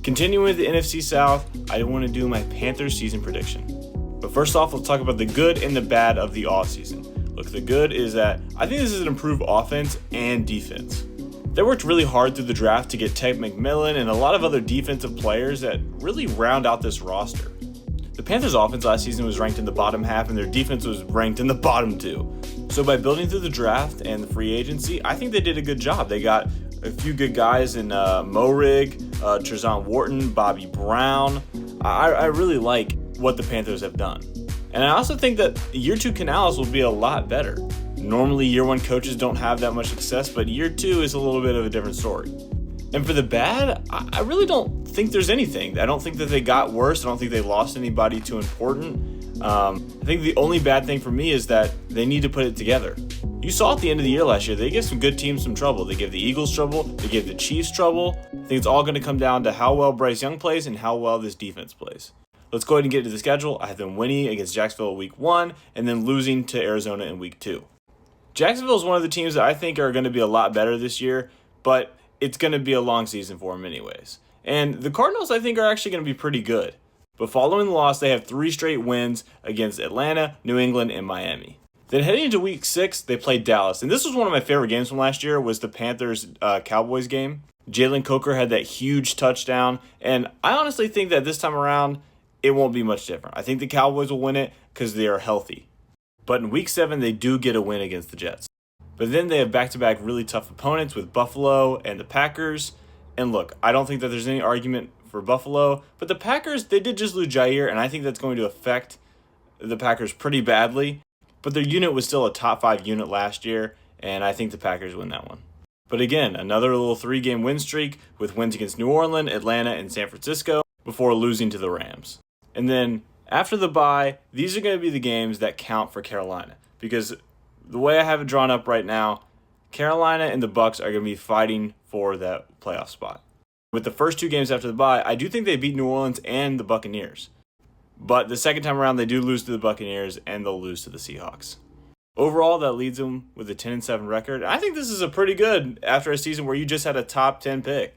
Continuing with the NFC South, I want to do my Panthers season prediction. But first off, let's talk about the good and the bad of the offseason. Look, the good is that I think this is an improved offense and defense. They worked really hard through the draft to get Ted McMillan and a lot of other defensive players that really round out this roster. The Panthers' offense last season was ranked in the bottom half and their defense was ranked in the bottom two. So by building through the draft and the free agency, I think they did a good job. They got a few good guys in Morig, Trezon Wharton, Bobby Brown. I really like what the Panthers have done. And I also think that year two Canales will be a lot better. Normally year one coaches don't have that much success, but year two is a little bit of a different story. And for the bad, I really don't think there's anything. I don't think that they got worse. I don't think they lost anybody too important. I think the only bad thing for me is that they need to put it together. You saw at the end of the year last year, they gave some good teams some trouble. They gave the Eagles trouble. They gave the Chiefs trouble. I think it's all going to come down to how well Bryce Young plays and how well this defense plays. Let's go ahead and get to the schedule. I have them winning against Jacksonville week 1 and then losing to Arizona in week 2. Jacksonville is one of the teams that I think are going to be a lot better this year, but it's going to be a long season for them anyways. And the Cardinals, I think, are actually going to be pretty good. But following the loss, they have 3 straight wins against Atlanta, New England, and Miami. Then heading into week 6, they played Dallas. And this was one of my favorite games from last year, was the Panthers-Cowboys game. Jalen Coker had that huge touchdown. And I honestly think that this time around, it won't be much different. I think the Cowboys will win it because they are healthy. But in week 7, they do get a win against the Jets. But then they have back-to-back really tough opponents with Buffalo and the Packers. And look, I don't think that there's any argument for Buffalo, but the Packers, they did just lose Jair, and I think that's going to affect the Packers pretty badly. But their unit was still a top 5 unit last year, and I think the Packers win that one. But again, another little 3-game win streak with wins against New Orleans, Atlanta, and San Francisco before losing to the Rams. And then after the bye, these are going to be the games that count for Carolina, because the way I have it drawn up right now, Carolina and the Bucs are going to be fighting for that playoff spot. With the first 2 games after the bye, I do think they beat New Orleans and the Buccaneers. But the second time around, they do lose to the Buccaneers, and they'll lose to the Seahawks. Overall, that leads them with a 10-7 record. I think this is a pretty good after a season where you just had a top 10 pick.